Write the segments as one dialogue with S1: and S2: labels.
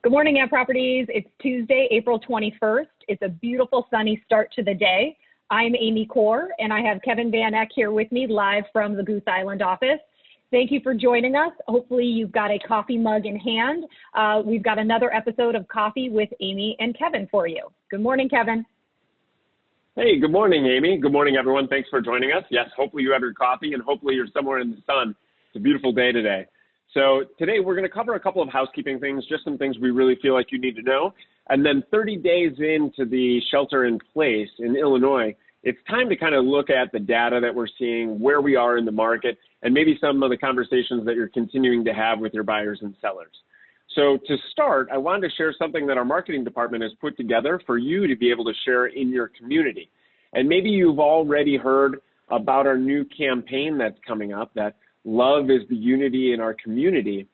S1: Good morning, Ad Properties. It's Tuesday, April 21st. It's a beautiful sunny start to the day. I'm Amy Corr, and I have Kevin Van Eck here with me live from the Goose Island office. Thank you for joining us. Hopefully you've got a coffee mug in hand. We've got another episode of Coffee with Amy and Kevin for you. Good morning, Kevin.
S2: Hey, good morning, Amy. Good morning, everyone. Thanks for joining us. Yes, hopefully you have your coffee and hopefully you're somewhere in the sun. It's a beautiful day today. So today we're going to cover a couple of housekeeping things, just some things we really feel like you need to know. And then 30 days into the shelter in place in Illinois, it's time to kind of look at the data that we're seeing, where we are in the market, and maybe some of the conversations that you're continuing to have with your buyers and sellers. So to start, I wanted to share something that our marketing department has put together for you to be able to share in your community. And maybe you've already heard about our new campaign that's coming up, that love is the unity in our community.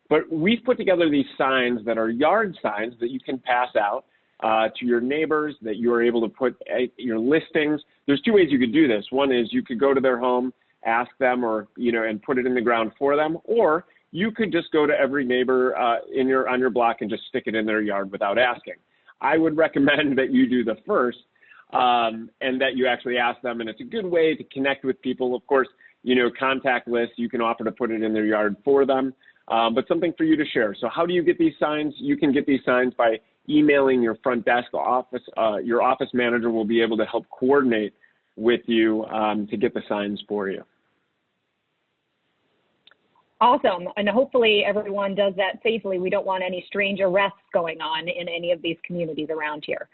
S2: But we've put together these signs that are yard signs that you can pass out to your neighbors, that you are able to put your listings. There's two ways you could do this. One is you could go to their home, ask them, or and put it in the ground for them, or you could just go to every neighbor on your block and just stick it in their yard without asking. I would recommend that you do the first and that you actually ask them, and it's a good way to connect with people. Of course, contact lists, you can offer to put it in their yard for them, but something for you to share. So how do you get these signs? You can get these signs by emailing your front desk office. Your office manager will be able to help coordinate with you to get the signs for you.
S1: Awesome. And hopefully everyone does that safely. We don't want any strange arrests going on in any of these communities around here.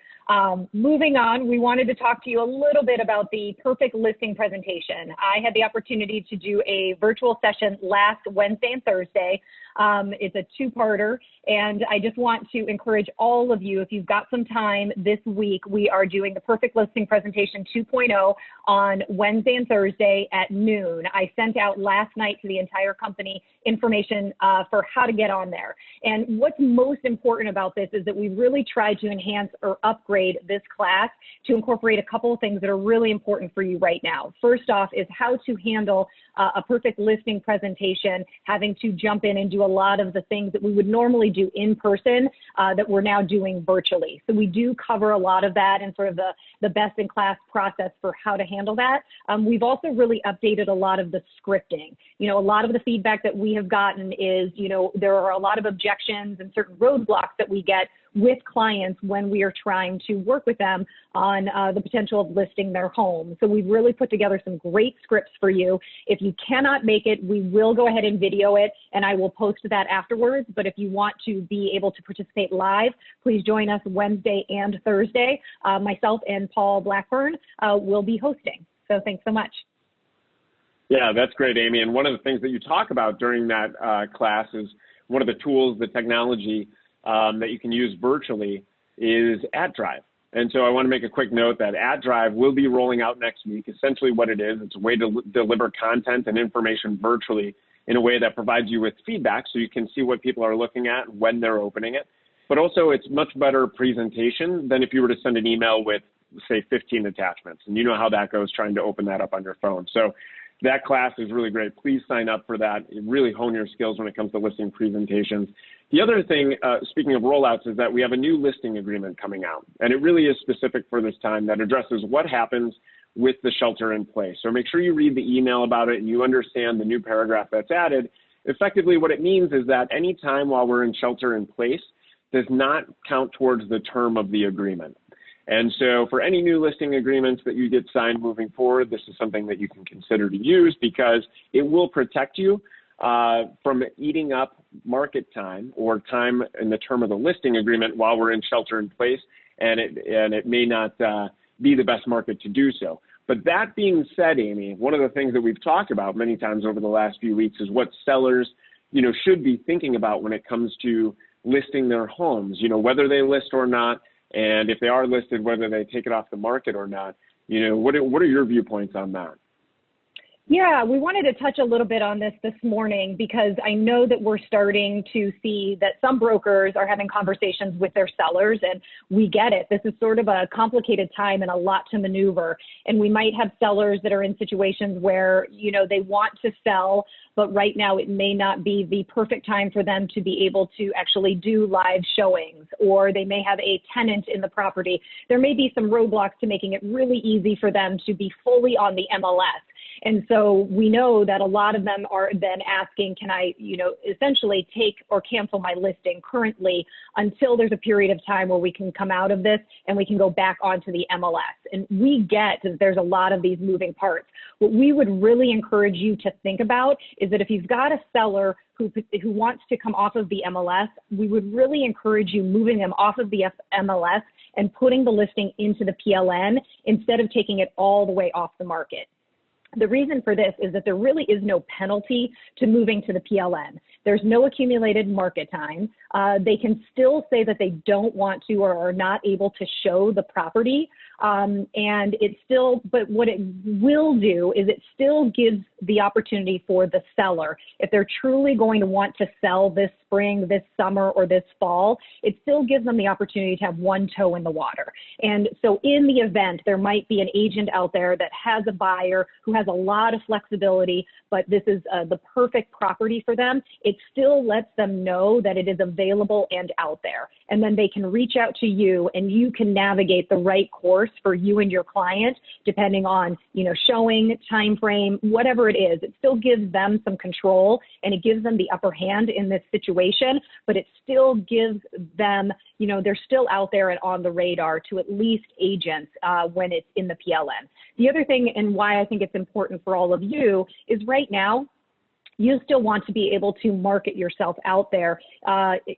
S1: Moving on, we wanted to talk to you a little bit about the perfect listing presentation. I had the opportunity to do a virtual session last Wednesday and Thursday. It's a two-parter, and I just want to encourage all of you, if you've got some time this week, we are doing the Perfect Listing Presentation 2.0 on Wednesday and Thursday at noon. I sent out last night to the entire company information for how to get on there. And what's most important about this is that we really tried to enhance or upgrade this class to incorporate a couple of things that are really important for you right now. First off is how to handle a perfect listing presentation, having to jump in and do a lot of the things that we would normally do in person that we're now doing virtually. So we do cover a lot of that and sort of the best-in-class process for how to handle that. We've also really updated a lot of the scripting. A lot of the feedback that we have gotten is, there are a lot of objections and certain roadblocks that we get with clients when we are trying to work with them on the potential of listing their home. So we've really put together some great scripts for you. If you cannot make it, we will go ahead and video it, and I will post that afterwards. But if you want to be able to participate live, please join us Wednesday and Thursday. Myself and Paul Blackburn will be hosting. So thanks so much.
S2: Yeah, that's great, Amy. And one of the things that you talk about during that class is one of the tools, the technology that you can use virtually is AdDrive. And so I want to make a quick note that AdDrive will be rolling out next week. Essentially what it is, it's a way to deliver content and information virtually in a way that provides you with feedback so you can see what people are looking at when they're opening it. But also it's much better presentation than if you were to send an email with, say, 15 attachments. And you know how that goes trying to open that up on your phone. So that class is really great. Please sign up for that. Really hone your skills when it comes to listing presentations. The other thing, speaking of rollouts, is that we have a new listing agreement coming out. And it really is specific for this time that addresses what happens with the shelter in place. So make sure you read the email about it and you understand the new paragraph that's added. Effectively, what it means is that any time while we're in shelter in place does not count towards the term of the agreement. And so for any new listing agreements that you get signed moving forward, this is something that you can consider to use because it will protect you from eating up market time or time in the term of the listing agreement while we're in shelter in place, and it may not be the best market to do so. But that being said, Amy, one of the things that we've talked about many times over the last few weeks is what sellers should be thinking about when it comes to listing their homes, whether they list or not. And if they are listed, whether they take it off the market or not, what are your viewpoints on that?
S1: Yeah, we wanted to touch a little bit on this morning because I know that we're starting to see that some brokers are having conversations with their sellers, and we get it. This is sort of a complicated time and a lot to maneuver. And we might have sellers that are in situations where, you know, they want to sell, but right now it may not be the perfect time for them to be able to actually do live showings, or they may have a tenant in the property. There may be some roadblocks to making it really easy for them to be fully on the MLS. And so we know that a lot of them are then asking, can I, you know, essentially take or cancel my listing currently until there's a period of time where we can come out of this and we can go back onto the MLS. And we get that there's a lot of these moving parts. What we would really encourage you to think about is that if you've got a seller who wants to come off of the MLS, we would really encourage you moving them off of the MLS and putting the listing into the PLN instead of taking it all the way off the market. The reason for this is that there really is no penalty to moving to the PLN. There's no accumulated market time. They can still say that they don't want to or are not able to show the property. And it's still, but what it will do is it still gives the opportunity for the seller, if they're truly going to want to sell this spring, this summer, or this fall, it still gives them the opportunity to have one toe in the water. And so in the event, there might be an agent out there that has a buyer who has a lot of flexibility, but this is the perfect property for them, it still lets them know that it is available and out there. And then they can reach out to you and you can navigate the right course for you and your client, depending on, you know, showing, time frame, whatever it is. It still gives them some control and it gives them the upper hand in this situation, but it still gives them, you know, they're still out there and on the radar to at least agents when it's in the PLN. The other thing, and why I think it's important for all of you, is right now, you still want to be able to market yourself out there,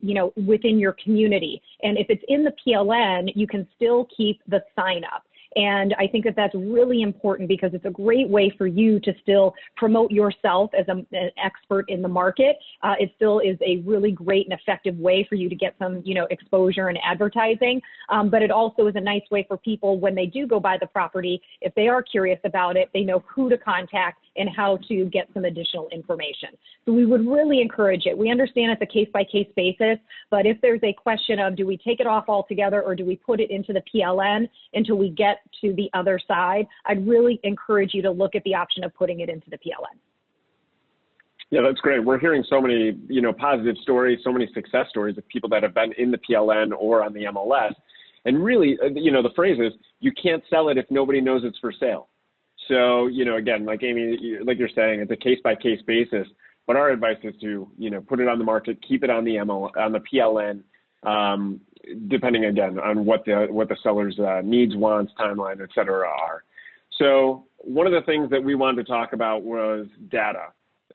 S1: you know, within your community. And if it's in the PLN, you can still keep the sign up. And I think that that's really important because it's a great way for you to still promote yourself as an expert in the market. It still is a really great and effective way for you to get some, you know, exposure and advertising. But it also is a nice way for people when they do go buy the property, if they are curious about it, they know who to contact and how to get some additional information. So we would really encourage it. We understand it's a case-by-case basis, but if there's a question of do we take it off altogether or do we put it into the PLN until we get to the other side, I'd really encourage you to look at the option of putting it into the PLN.
S2: Yeah, that's great. We're hearing so many, you know, positive stories, so many success stories of people that have been in the PLN or on the MLS. And really, you know, the phrase is, you can't sell it if nobody knows it's for sale. So, you know, again, like Amy, like you're saying, it's a case-by-case basis. But our advice is to, you know, put it on the market, keep it on the PLN, depending again on what the seller's needs, wants, timeline, et cetera, are. So one of the things that we wanted to talk about was data,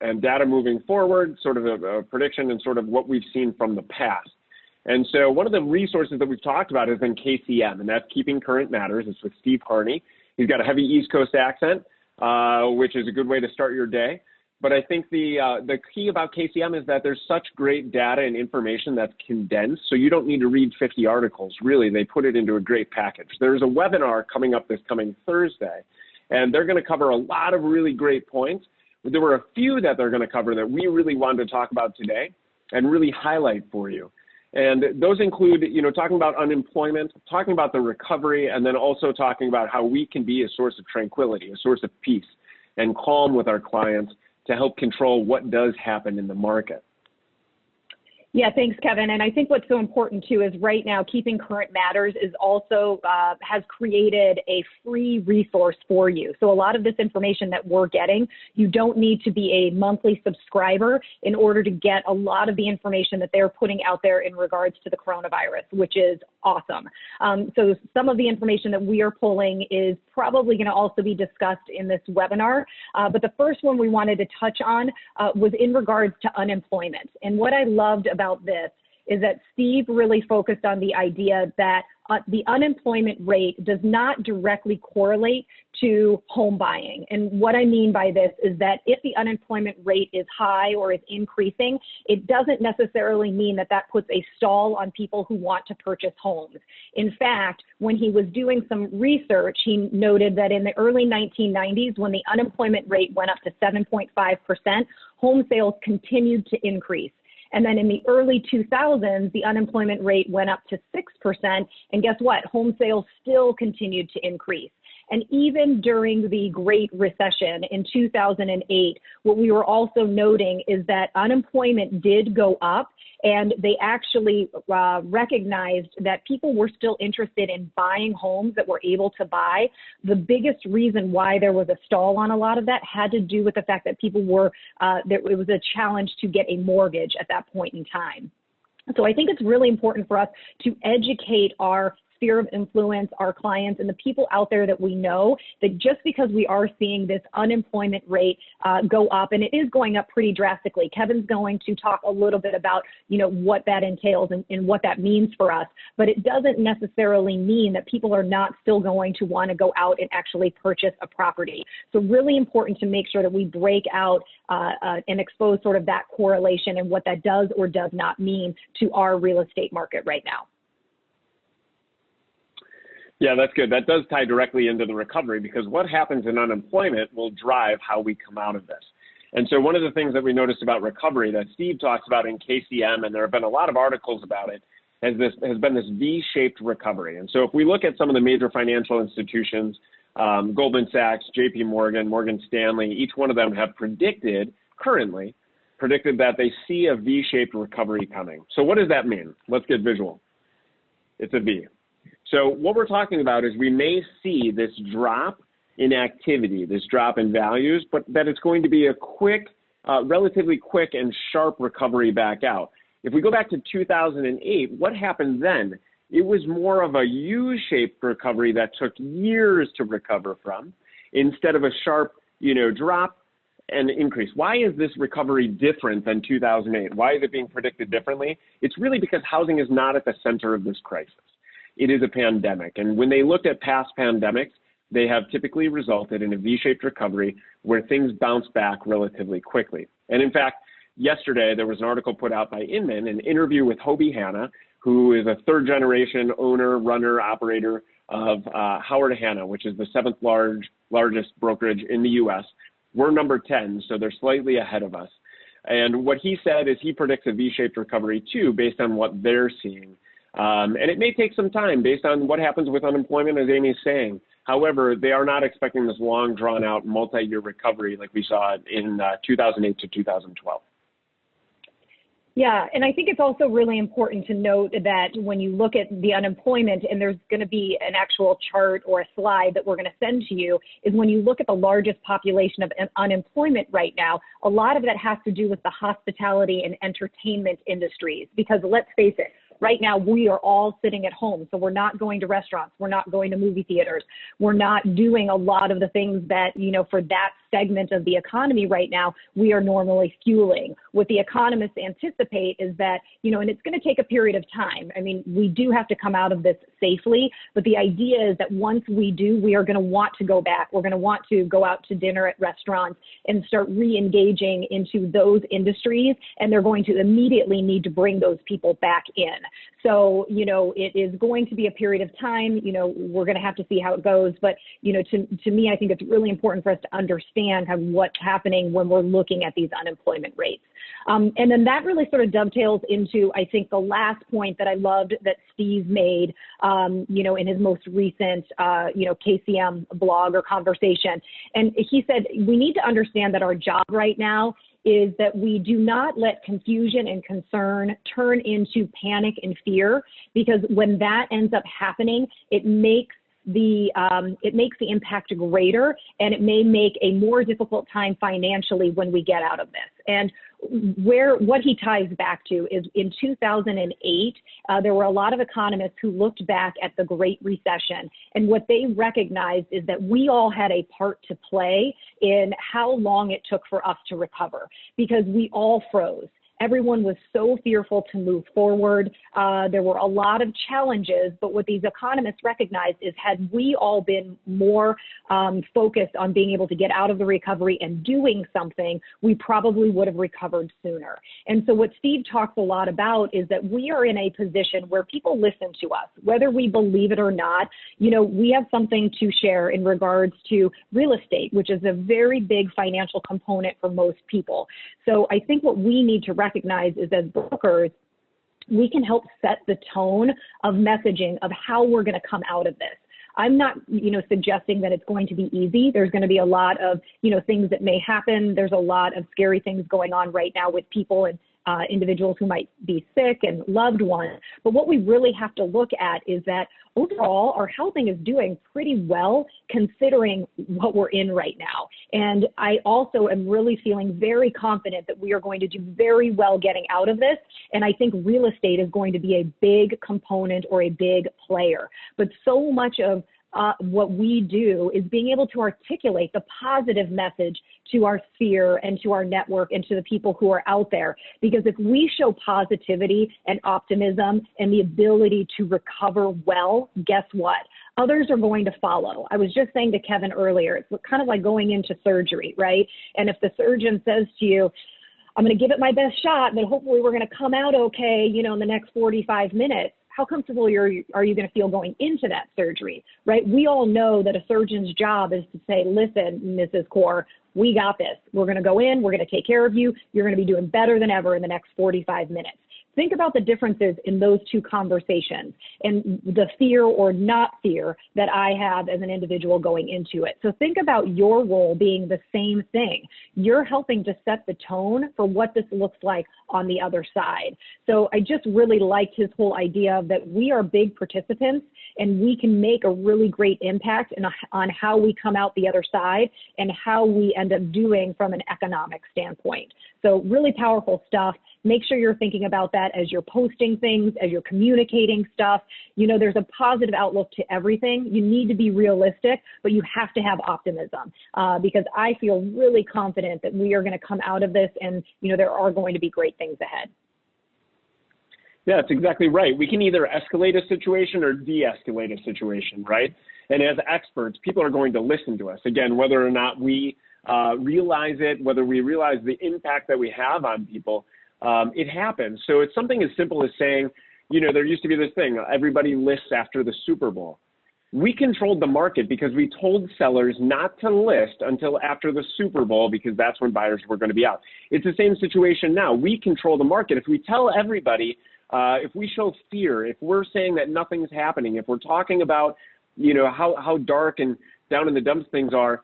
S2: and data moving forward, sort of a prediction and sort of what we've seen from the past. And so one of the resources that we've talked about has been KCM, and that's Keeping Current Matters. It's with Steve Harney. He's got a heavy East Coast accent, which is a good way to start your day. But I think the key about KCM is that there's such great data and information that's condensed, so you don't need to read 50 articles. Really, they put it into a great package. There's a webinar coming up this coming Thursday, and they're going to cover a lot of really great points. But there were a few that they're going to cover that we really wanted to talk about today and really highlight for you. And those include, you know, talking about unemployment, talking about the recovery, and then also talking about how we can be a source of tranquility, a source of peace and calm with our clients to help control what does happen in the market.
S1: Yeah, thanks, Kevin. And I think what's so important too is right now Keeping Current Matters is also has created a free resource for you. So a lot of this information that we're getting, you don't need to be a monthly subscriber in order to get a lot of the information that they're putting out there in regards to the coronavirus, which is awesome. So some of the information that we are pulling is probably going to also be discussed in this webinar. But the first one we wanted to touch on was in regards to unemployment. And what I loved about this is that Steve really focused on the idea that the unemployment rate does not directly correlate to home buying. And what I mean by this is that if the unemployment rate is high or is increasing, it doesn't necessarily mean that that puts a stall on people who want to purchase homes. In fact, when he was doing some research, he noted that in the early 1990s, when the unemployment rate went up to 7.5%, home sales continued to increase. And then in the early 2000s, the unemployment rate went up to 6%. And guess what? Home sales still continued to increase. And even during the Great Recession in 2008, what we were also noting is that unemployment did go up, and they actually recognized that people were still interested in buying homes that were able to buy. The biggest reason why there was a stall on a lot of that had to do with the fact that people were, that it was a challenge to get a mortgage at that point in time. So I think it's really important for us to educate our sphere of influence, our clients, and the people out there that we know, that just because we are seeing this unemployment rate go up, and it is going up pretty drastically. Kevin's going to talk a little bit about, what that entails and what that means for us, but it doesn't necessarily mean that people are not still going to want to go out and actually purchase a property. So really important to make sure that we break out and expose sort of that correlation and what that does or does not mean to our real estate market right now.
S2: Yeah, that's good. That does tie directly into the recovery, because what happens in unemployment will drive how we come out of this. And so one of the things that we noticed about recovery that Steve talks about in KCM, and there have been a lot of articles about it, has been this V-shaped recovery. And so if we look at some of the major financial institutions, Goldman Sachs, JP Morgan, Morgan Stanley, each one of them have currently predicted that they see a V-shaped recovery coming. So what does that mean? Let's get visual. It's a V. So what we're talking about is we may see this drop in activity, this drop in values, but that it's going to be a quick, relatively quick and sharp recovery back out. If we go back to 2008, what happened then? It was more of a U-shaped recovery that took years to recover from, instead of a sharp, drop and increase. Why is this recovery different than 2008? Why is it being predicted differently? It's really because housing is not at the center of this crisis. It is a pandemic. And when they looked at past pandemics, they have typically resulted in a V-shaped recovery where things bounce back relatively quickly. And in fact, yesterday, there was an article put out by Inman, an interview with Hobie Hanna, who is a third-generation owner, runner, operator of Howard Hanna, which is the seventh largest brokerage in the U.S. We're number 10, so they're slightly ahead of us. And what he said is he predicts a V-shaped recovery, too, based on what they're seeing. And it may take some time based on what happens with unemployment, as Amy's saying. However, they are not expecting this long, drawn-out, multi-year recovery like we saw in 2008 to 2012.
S1: Yeah, and I think it's also really important to note that when you look at the unemployment, and there's going to be an actual chart or a slide that we're going to send to you, is when you look at the largest population of unemployment right now, a lot of that has to do with the hospitality and entertainment industries, because let's face it, right now, we are all sitting at home, so we're not going to restaurants, we're not going to movie theaters, we're not doing a lot of the things that, for that segment of the economy right now, we are normally fueling. What the economists anticipate is that, and it's going to take a period of time. I mean, we do have to come out of this safely, but the idea is that once we do, we are going to want to go back. We're going to want to go out to dinner at restaurants and start re-engaging into those industries, and they're going to immediately need to bring those people back in. So, it is going to be a period of time. We're going to have to see how it goes. But, to me, I think it's really important for us to understand kind of what's happening when we're looking at these unemployment rates. And then that really sort of dovetails into, I think, the last point that I loved that Steve made, in his most recent, KCM blog or conversation. And he said, we need to understand that our job right now is that we do not let confusion and concern turn into panic and fear, because when that ends up happening, it makes the impact greater, and it may make a more difficult time financially when we get out of this. And what he ties back to is in 2008, there were a lot of economists who looked back at the Great Recession, and what they recognized is that we all had a part to play in how long it took for us to recover, because we all froze. Everyone was so fearful to move forward. There were a lot of challenges, but what these economists recognized is had we all been more focused on being able to get out of the recovery and doing something, we probably would have recovered sooner. And so what Steve talks a lot about is that we are in a position where people listen to us, whether we believe it or not. You know, we have something to share in regards to real estate, which is a very big financial component for most people. So I think what we need to recognize is as brokers, we can help set the tone of messaging of how we're going to come out of this. I'm not, suggesting that it's going to be easy. There's going to be a lot of, things that may happen. There's a lot of scary things going on right now with people and individuals who might be sick and loved ones. But what we really have to look at is that overall, our housing is doing pretty well considering what we're in right now. And I also am really feeling very confident that we are going to do very well getting out of this. And I think real estate is going to be a big component or a big player. But so much of what we do is being able to articulate the positive message to our sphere and to our network and to the people who are out there. Because if we show positivity and optimism and the ability to recover well, guess what? Others are going to follow. I was just saying to Kevin earlier, it's kind of like going into surgery, right? And if the surgeon says to you, I'm going to give it my best shot, but hopefully we're going to come out okay, in the next 45 minutes. How comfortable are you going to feel going into that surgery, right? We all know that a surgeon's job is to say, listen, Mrs. Corr, we got this. We're going to go in. We're going to take care of you. You're going to be doing better than ever in the next 45 minutes. Think about the differences in those two conversations and the fear or not fear that I have as an individual going into it. So think about your role being the same thing. You're helping to set the tone for what this looks like on the other side. So I just really liked his whole idea of that we are big participants and we can make a really great impact on how we come out the other side and how we end up doing from an economic standpoint. So really powerful stuff. Make sure you're thinking about that as you're posting things, as you're communicating stuff. There's a positive outlook to everything. You need to be realistic, but you have to have optimism because I feel really confident that we are going to come out of this and, there are going to be great things ahead.
S2: Yeah, that's exactly right. We can either escalate a situation or de-escalate a situation, right? And as experts, people are going to listen to us. Again, whether or not we realize it, whether we realize the impact that we have on people, it happens. So it's something as simple as saying, there used to be this thing, everybody lists after the Super Bowl. We controlled the market because we told sellers not to list until after the Super Bowl because that's when buyers were going to be out. It's the same situation now. We control the market. If we tell everybody, if we show fear, if we're saying that nothing's happening, if we're talking about, how dark and down in the dumps things are,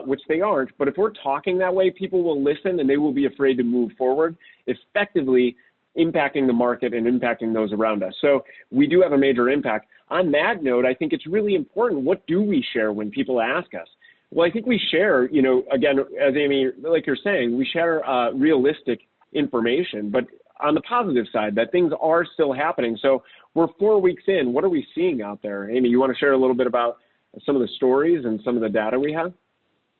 S2: which they aren't, but if we're talking that way, people will listen and they will be afraid to move forward, effectively impacting the market and impacting those around us. So we do have a major impact. On that note, I think it's really important. What do we share when people ask us? Well, I think we share, again, as Amy, like you're saying, we share realistic information, but on the positive side, that things are still happening. So we're 4 weeks in. What are we seeing out there? Amy, you want to share a little bit about some of the stories and some of the data we have?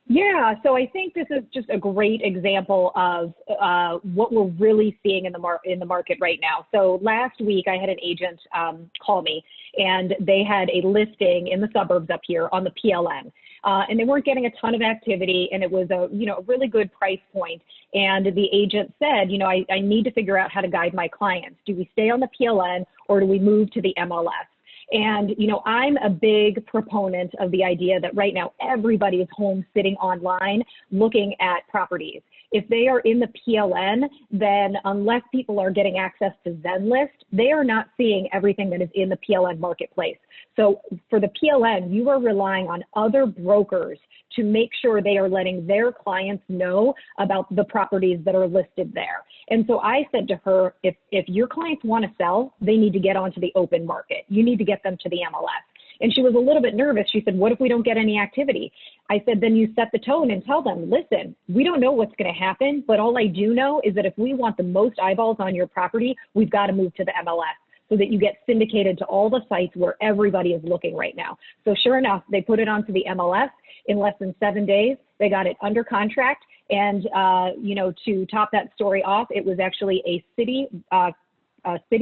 S1: Yeah, so I think this is just a great example of what we're really seeing in the market right now. So last week I had an agent call me, and they had a listing in the suburbs up here on the PLN, and they weren't getting a ton of activity, and it was a really good price point. And the agent said, I need to figure out how to guide my clients. Do we stay on the PLN or do we move to the MLS? And, I'm a big proponent of the idea that right now everybody is home sitting online looking at properties. If they are in the PLN, then unless people are getting access to Zenlist, they are not seeing everything that is in the PLN marketplace. So for the PLN, you are relying on other brokers to make sure they are letting their clients know about the properties that are listed there. And so I said to her, if your clients want to sell, they need to get onto the open market. You need to get them to the MLS. And she was a little bit nervous. She said, what if we don't get any activity? I said, then you set the tone and tell them, listen, we don't know what's going to happen, but all I do know is that if we want the most eyeballs on your property, we've got to move to the MLS. so that you get syndicated to all the sites where everybody is looking right now. So sure enough, they put it onto the MLS. In less than 7 days, they got it under contract. And, you know, to top that story off, it was actually a city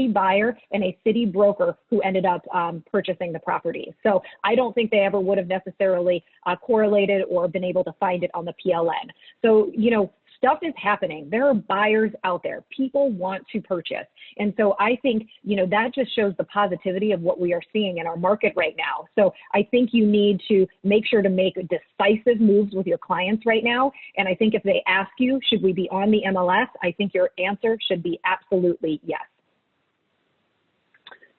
S1: buyer and a city broker who ended up purchasing the property. So I don't think they ever would have necessarily correlated or been able to find it on the PLN. So, you know, stuff is happening. There are buyers out there. People want to purchase. And so I think, you know, that just shows the positivity of what we are seeing in our market right now. So I think you need to make sure to make decisive moves with your clients right now. And I think if they ask you, should we be on the MLS? I think your answer should be absolutely yes.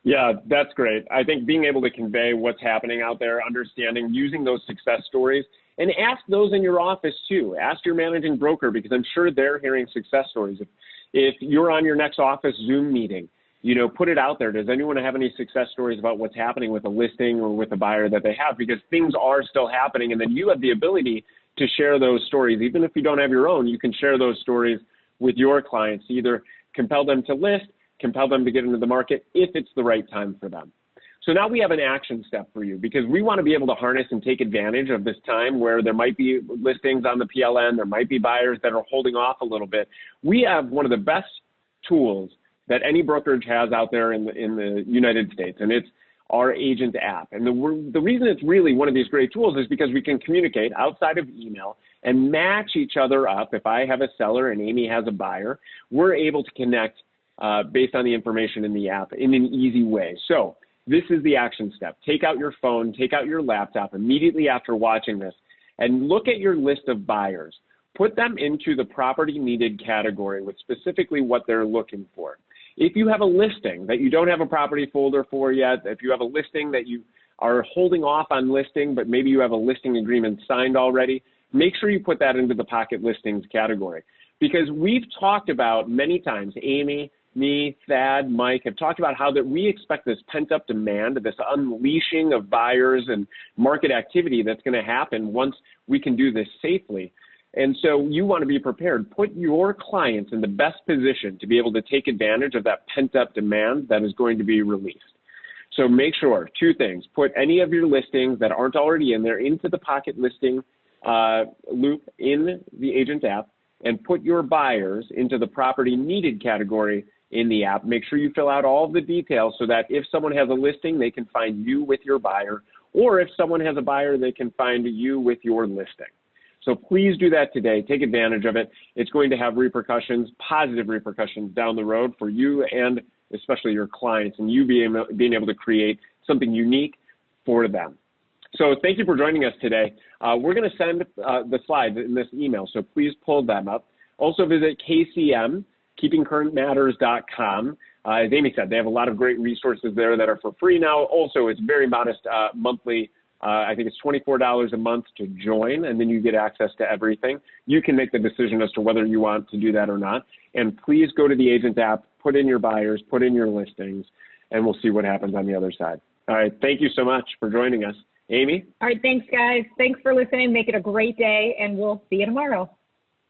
S2: Yeah, that's great. I think being able to convey what's happening out there, understanding, using those success stories, and ask those in your office too. Ask your managing broker, because I'm sure they're hearing success stories. If you're on your next office Zoom meeting, you know, put it out there. Does anyone have any success stories about what's happening with a listing or with a buyer that they have? Because things are still happening, and then you have the ability to share those stories. Even if you don't have your own, you can share those stories with your clients, either compel them to list, compel them to get into the market if it's the right time for them. So now we have an action step for you, because we want to be able to harness and take advantage of this time where there might be listings on the PLN, there might be buyers that are holding off a little bit. We have one of the best tools that any brokerage has out there in the United States, and it's our agent app. And the reason it's really one of these great tools is because we can communicate outside of email and match each other up. If I have a seller and Amy has a buyer, we're able to connect based on the information in the app in an easy way. So this is the action step. Take out your phone, take out your laptop immediately after watching this, and look at your list of buyers. Put them into the property needed category with specifically what they're looking for. If you have a listing that you don't have a property folder for yet, if you have a listing that you are holding off on listing, but maybe you have a listing agreement signed already, make sure you put that into the pocket listings category. Because we've talked about many times, Amy, me, Thad, Mike have talked about how that we expect this pent-up demand, this unleashing of buyers and market activity that's going to happen once we can do this safely. And so you want to be prepared. Put your clients in the best position to be able to take advantage of that pent-up demand that is going to be released. So make sure, two things, put any of your listings that aren't already in there into the pocket listing loop in the agent app, and put your buyers into the property needed category in the app. Make sure you fill out all of the details so that if someone has a listing, they can find you with your buyer, or if someone has a buyer, they can find you with your listing. So please do that today. Take advantage of it. It's going to have repercussions, positive repercussions down the road for you and especially your clients, and you being able to create something unique for them. So thank you for joining us today. We're going to send the slides in this email, so please pull them up. Also visit KCM, keepingcurrentmatters.com. As Amy said, they have a lot of great resources there that are for free now. Also, it's very modest monthly. I think it's $24 a month to join, and then you get access to everything. You can make the decision as to whether you want to do that or not. And please go to the agent app, put in your buyers, put in your listings, and we'll see what happens on the other side. All right, thank you so much for joining us. Amy?
S1: All right, thanks, guys. Thanks for listening. Make it a great day, and we'll see you tomorrow.